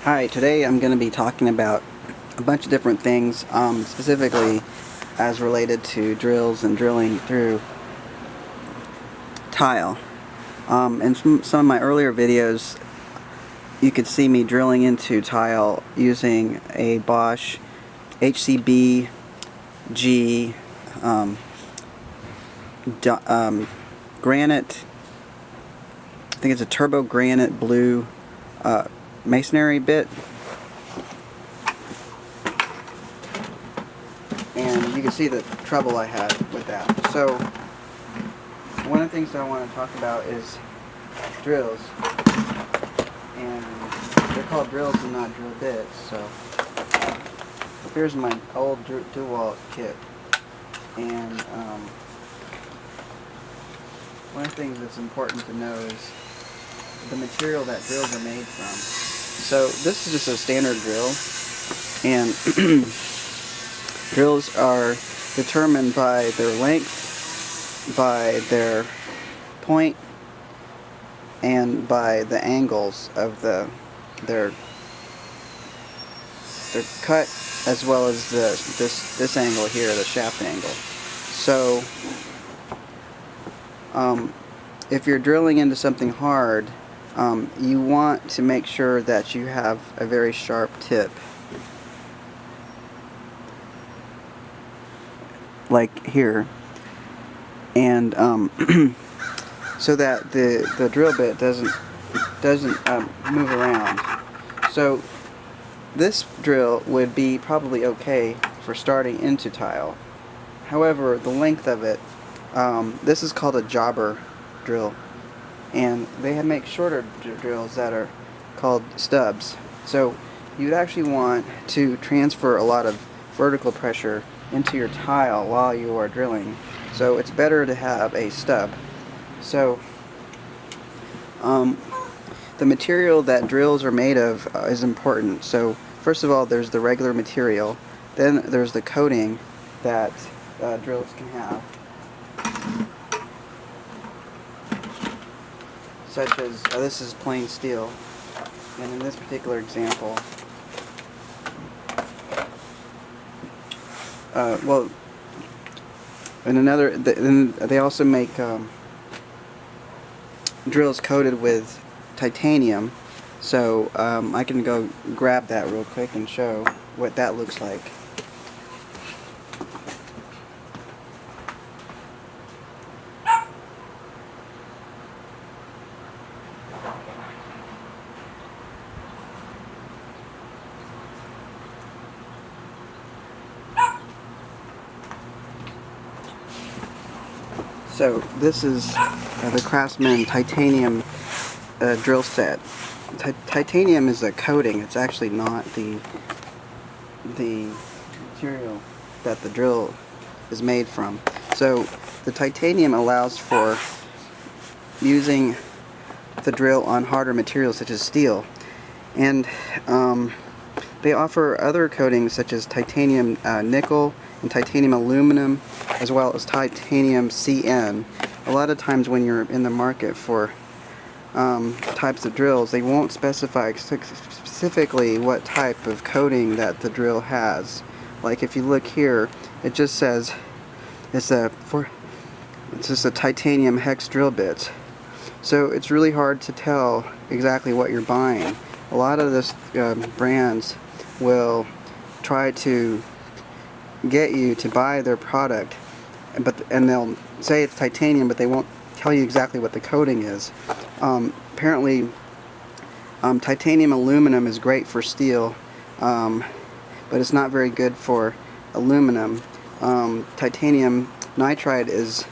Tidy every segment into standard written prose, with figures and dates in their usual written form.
Hi, today I'm going to be talking about a bunch of different things, specifically as related to drills and drilling through tile. In some of my earlier videos, you could see me drilling into tile using a Bosch HCB G granite, I think it's a turbo granite blue masonry bit, and you can see the trouble I had with that. So one of the things that I want to talk about is drills, and they're called drills and not drill bits. So here's my old DeWalt kit, and one of the things that's important to know is the material that drills are made from. So this is just a standard drill, and drills are determined by their length, by their point, and by the angles of their cut, as well as this angle here, the shaft angle. So if you're drilling into something hard, you want to make sure that you have a very sharp tip, like here, and so that the drill bit doesn't move around. So this drill would be probably okay for starting into tile. However, the length of it, this is called a jobber drill, and they make shorter drills that are called stubs. So you'd actually want to transfer a lot of vertical pressure into your tile while you are drilling. So it's better to have a stub. So the material that drills are made of is important. So first of all, there's the regular material. Then there's the coating that drills can have, such as this is plain steel, and in this particular example, well, in another, they also make drills coated with titanium. So I can go grab that real quick and show what that looks like. So this is the Craftsman titanium drill set. Titanium is a coating. It's actually not the material that the drill is made from. So the titanium allows for using the drill on harder materials such as steel, and they offer other coatings such as titanium nickel and titanium aluminum, as well as titanium CN. A lot of times when you're in the market for types of drills, they won't specify specifically what type of coating that the drill has. Like if you look here, it just says it's just a titanium hex drill bit. So it's really hard to tell exactly what you're buying. A lot of this brands will try to get you to buy their product, and they'll say it's titanium, but they won't tell you exactly what the coating is. Apparently, titanium aluminum is great for steel, but it's not very good for aluminum. Titanium nitride is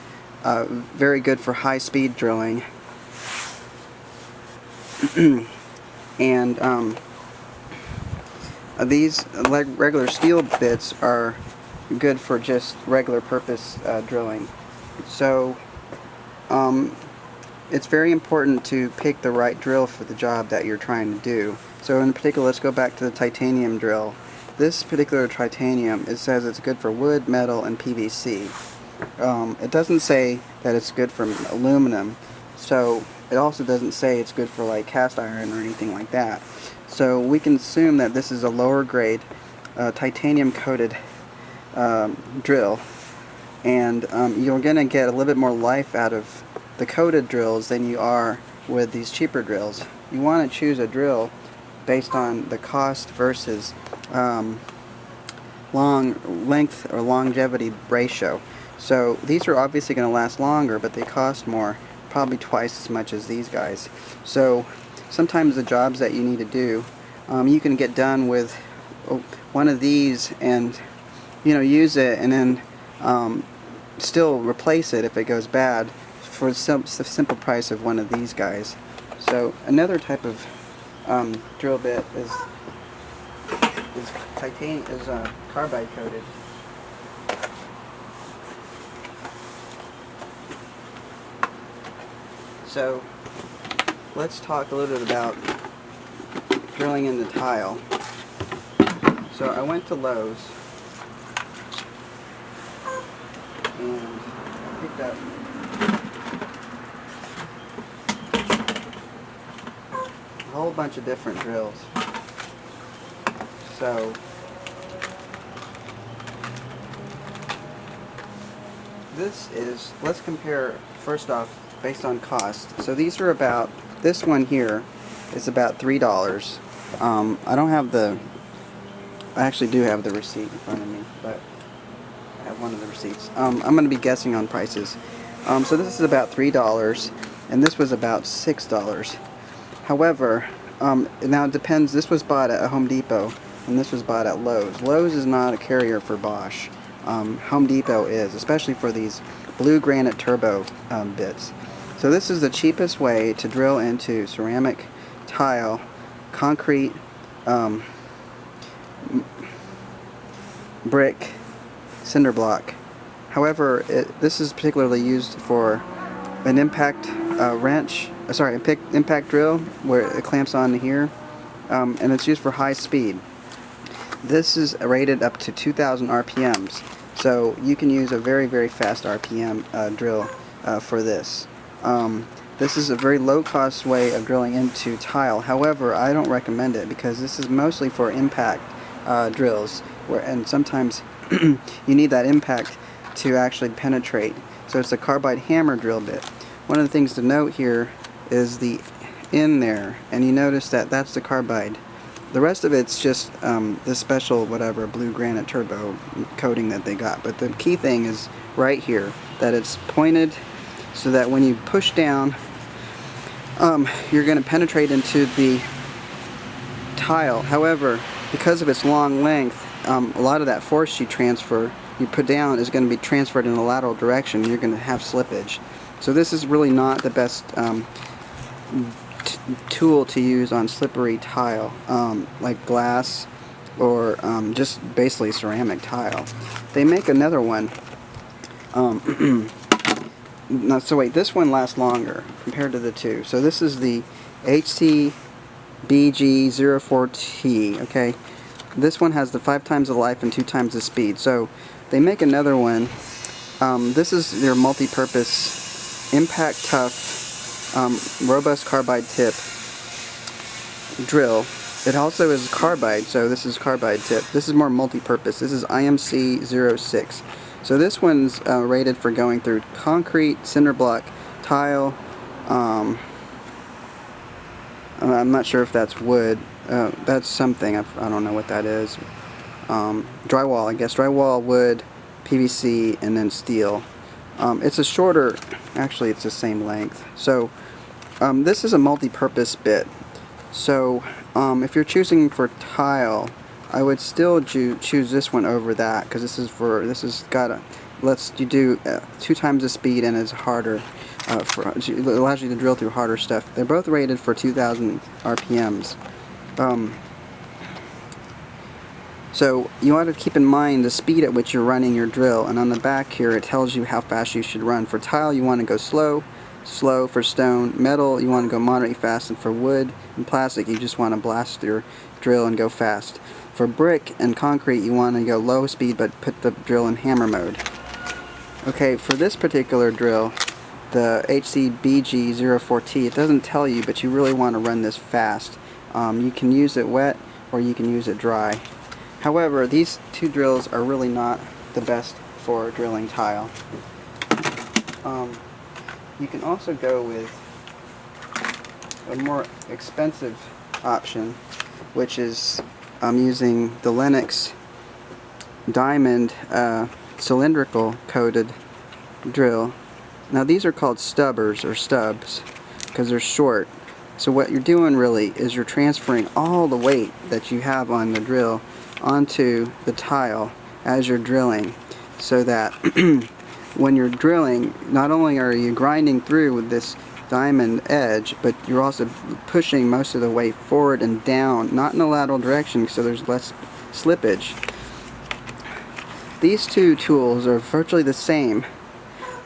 very good for high-speed drilling, and these regular steel bits are good for just regular purpose drilling. So it's very important to pick the right drill for the job that you're trying to do. So in particular, let's go back to the titanium drill. This particular titanium, it says it's good for wood, metal, and PVC. It doesn't say that it's good for aluminum, so it also doesn't say it's good for like cast iron or anything like that. So we can assume that this is a lower grade titanium coated drill, and you're going to get a little bit more life out of the coated drills than you are with these cheaper drills. You want to choose a drill based on the cost versus length or longevity ratio. So these are obviously going to last longer, but they cost more, probably twice as much as these guys. So sometimes the jobs that you need to do, you can get done with one of these and use it, and then still replace it if it goes bad for the simple price of one of these guys. So another type of drill bit is carbide coated. So let's talk a little bit about drilling in the tile. So I went to Lowe's and picked up a whole bunch of different drills. So this is, let's compare first off based on cost. So these are about, this one here is about $3. I don't have the, I actually do have the receipt in front of me, but I have one of the receipts. I'm going to be guessing on prices. So this is about $3, and this was about $6. However, now it depends. This was bought at Home Depot, and this was bought at Lowe's. Lowe's is not a carrier for Bosch. Home Depot is, especially for these blue granite turbo bits. So this is the cheapest way to drill into ceramic, tile, concrete, brick, cinder block. However, this is particularly used for an impact impact drill, where it clamps on here, and it's used for high speed. This is rated up to 2,000 RPMs, so you can use a very, very fast RPM drill for this. This is a very low-cost way of drilling into tile. However, I don't recommend it because this is mostly for impact drills, and sometimes you need that impact to actually penetrate. So it's a carbide hammer drill bit. One of the things to note here is the in there, and you notice that that's the carbide. The rest of it's just this special whatever blue granite turbo coating that they got. But the key thing is right here, that it's pointed so that when you push down, you're going to penetrate into the tile. However, because of its long length, a lot of that force you put down is going to be transferred in the lateral direction. You're going to have slippage. So this is really not the best tool to use on slippery tile, like glass or just basically ceramic tile. They make another one. No, so wait, this one lasts longer compared to the two. So this is the HCBG04T. Okay, this one has the 5 times the life and 2 times the speed. So they make another one. This is their multi-purpose, impact tough, robust carbide tip drill. It also is carbide, so this is carbide tip. This is more multi-purpose. This is IMC06. So this one's rated for going through concrete, cinder block, tile. I'm not sure if that's wood. That's something. I don't know what that is. Drywall, I guess. Drywall, wood, PVC, and then steel. It's a shorter, actually it's the same length. So this is a multi-purpose bit. So if you're choosing for tile, I would still choose this one over that, because this lets you do 2 times the speed and is harder. It allows you to drill through harder stuff. They're both rated for 2,000 RPMs. So you want to keep in mind the speed at which you're running your drill, and on the back here it tells you how fast you should run. For tile you want to go slow. For stone. Metal you want to go moderately fast, and for wood and plastic you just want to blast your drill and go fast. For brick and concrete you want to go low speed but put the drill in hammer mode. Okay, for this particular drill, the HCBG04T, it doesn't tell you, but you really want to run this fast. You can use it wet or you can use it dry. However, these two drills are really not the best for drilling tile. You can also go with a more expensive option, which is using the Lennox diamond cylindrical coated drill. Now these are called stubbers or stubs because they're short. So what you're doing really is you're transferring all the weight that you have on the drill onto the tile as you're drilling, so that when you're drilling, not only are you grinding through with this diamond edge, but you're also pushing most of the weight forward and down, not in a lateral direction, so there's less slippage. These two tools are virtually the same.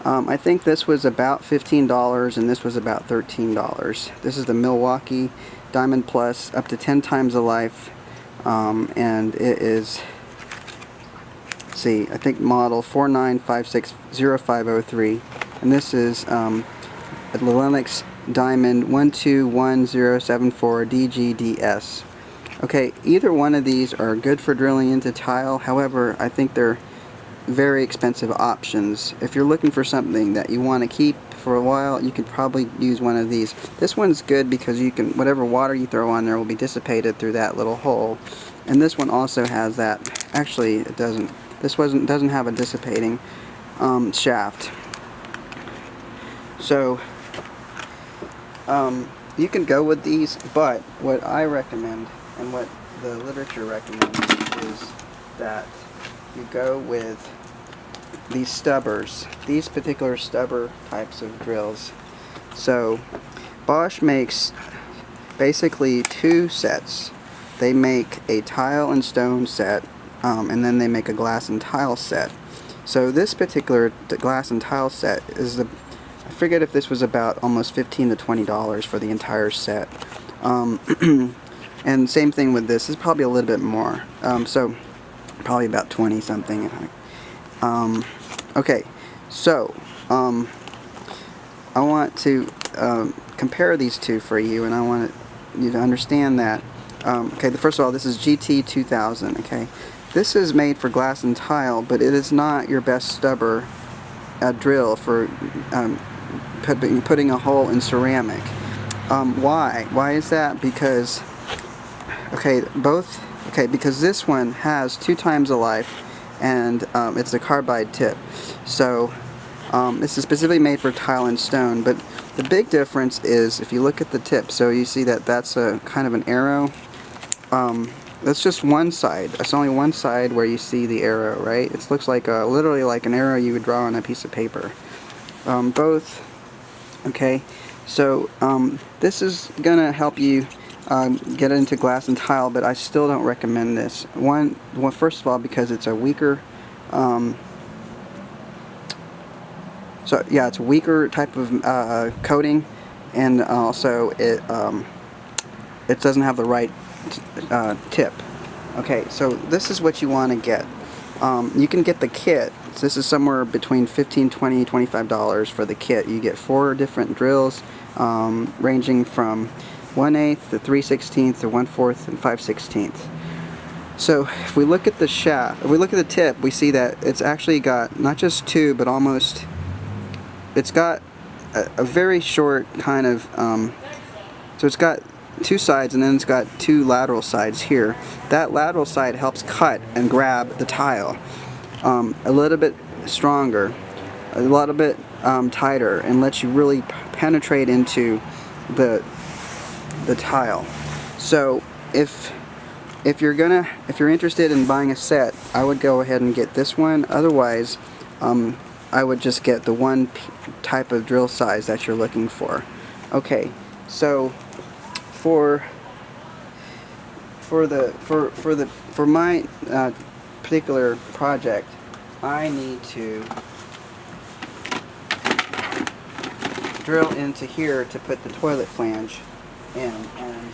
I think this was about $15 and this was about $13. This is the Milwaukee Diamond Plus, up to 10 times the life, and it is, let's see, I think model 49560503, and this is the Lennox Diamond 121074 DGDS. Okay, either one of these are good for drilling into tile. However, I think they're very expensive options. If you're looking for something that you want to keep for a while, you could probably use one of these. This one's good because you can, whatever water you throw on there will be dissipated through that little hole. And this one also has that. Actually, it doesn't. This doesn't have a dissipating shaft. So you can go with these, but what I recommend and what the literature recommends is that you go with these stubbers, these particular stubber types of drills. So Bosch makes basically two sets. They make a tile and stone set, and then they make a glass and tile set. So this particular glass and tile set is I forget if this was about almost $15 to $20 for the entire set. And same thing with this is probably a little bit more. So probably about 20 something. Okay, so I want to compare these two for you, and I want you to understand that. Okay, first of all, this is GT 2000. Okay, this is made for glass and tile, but it is not your best stubber drill for putting a hole in ceramic. Why? Why is that? Because because this one has 2 times the life, and it's a carbide tip. So this is specifically made for tile and stone, but the big difference is if you look at the tip. So you see that that's a kind of an arrow. That's just one side. That's only one side where you see the arrow, right? It looks like literally like an arrow you would draw on a piece of paper. Both. Okay, so this is gonna help you get into glass and tile, but I still don't recommend this. Well, first of all, because it's a weaker, it's a weaker type of coating, and also it doesn't have the right tip. Okay, so this is what you want to get. You can get the kit. So this is somewhere between $15, $20, $25 for the kit. You get 4 different drills, ranging from 1/8 to 3/16 to 1/4 and 5/16. So if we look at the shaft, if we look at the tip, we see that it's actually got not just 2, but almost, it's got a very short kind of, so it's got 2 sides, and then it's got 2 lateral sides here. That lateral side helps cut and grab the tile a little bit stronger, a little bit tighter, and lets you really penetrate into the tile. So if you're interested in buying a set, I would go ahead and get this one. Otherwise, I would just get the one type of drill size that you're looking for. Okay, so for my particular project, I need to drill into here to put the toilet flange in, and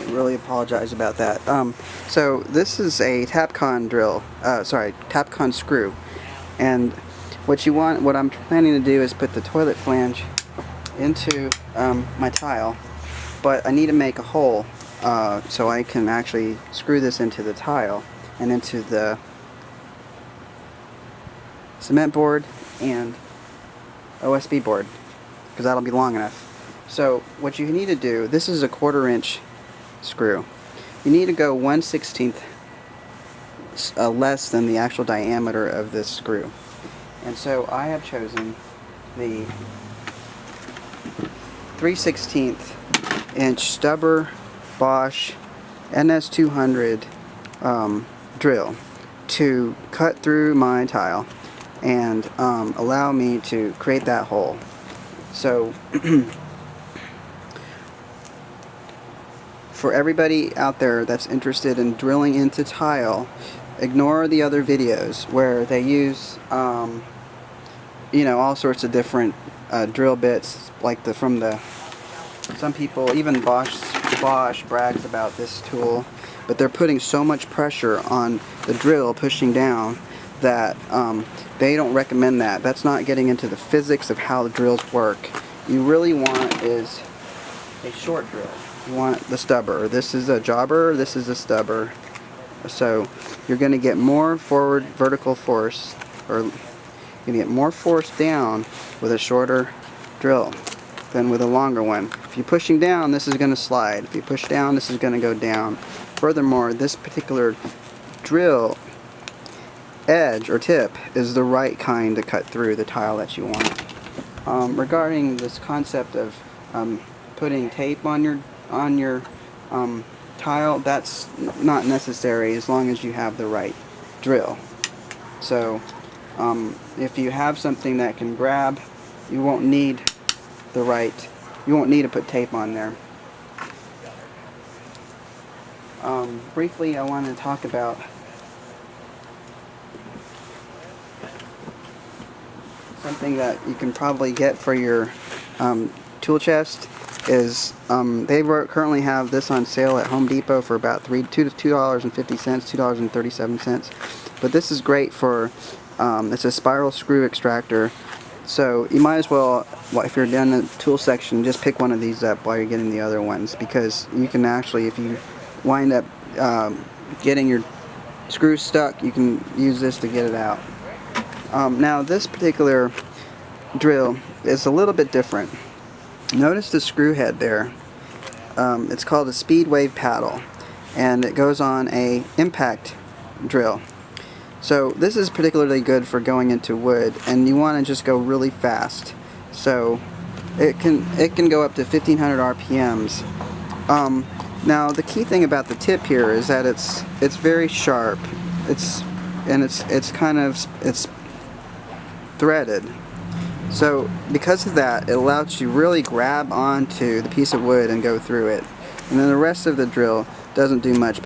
really apologize about that. So this is a Tapcon drill, Tapcon screw, and what I'm planning to do is put the toilet flange into my tile, but I need to make a hole so I can actually screw this into the tile and into the cement board and OSB board, because that'll be long enough. So what you need to do, this is a 1/4 inch screw. You need to go 1/16 less than the actual diameter of this screw. And so I have chosen the 3/16 inch Stuber Bosch NS200 drill to cut through my tile and allow me to create that hole. So for everybody out there that's interested in drilling into tile, ignore the other videos where they use all sorts of different drill bits, like some people, even Bosch brags about this tool, but they're putting so much pressure on the drill pushing down that they don't recommend that. That's not getting into the physics of how the drills work. You really want is a short drill. You want the stubber. This is a jobber, this is a stubber. So you're going to get more forward vertical force, or you're going to get more force down with a shorter drill than with a longer one. If you're pushing down, this is going to slide. If you push down, this is going to go down. Furthermore, this particular drill edge or tip is the right kind to cut through the tile that you want. Regarding this concept of putting tape on your tile, that's not necessary as long as you have the right drill. So if you have something that can grab, you won't need to put tape on there. Briefly, I want to talk about something that you can probably get for your tool chest. Is they currently have this on sale at Home Depot for about $2.50, $2.37. But this is great for it's a spiral screw extractor. So you might as well, if you're down the tool section, just pick one of these up while you're getting the other ones, because you can actually, if you wind up getting your screw stuck, you can use this to get it out. Now this particular drill is a little bit different. Notice the screw head there. It's called a speed wave paddle, and it goes on a impact drill. So this is particularly good for going into wood, and you want to just go really fast. So it can go up to 1500 RPMs. Now the key thing about the tip here is that it's very sharp. It's threaded. So because of that, it allows you to really grab onto the piece of wood and go through it. And then the rest of the drill doesn't do much.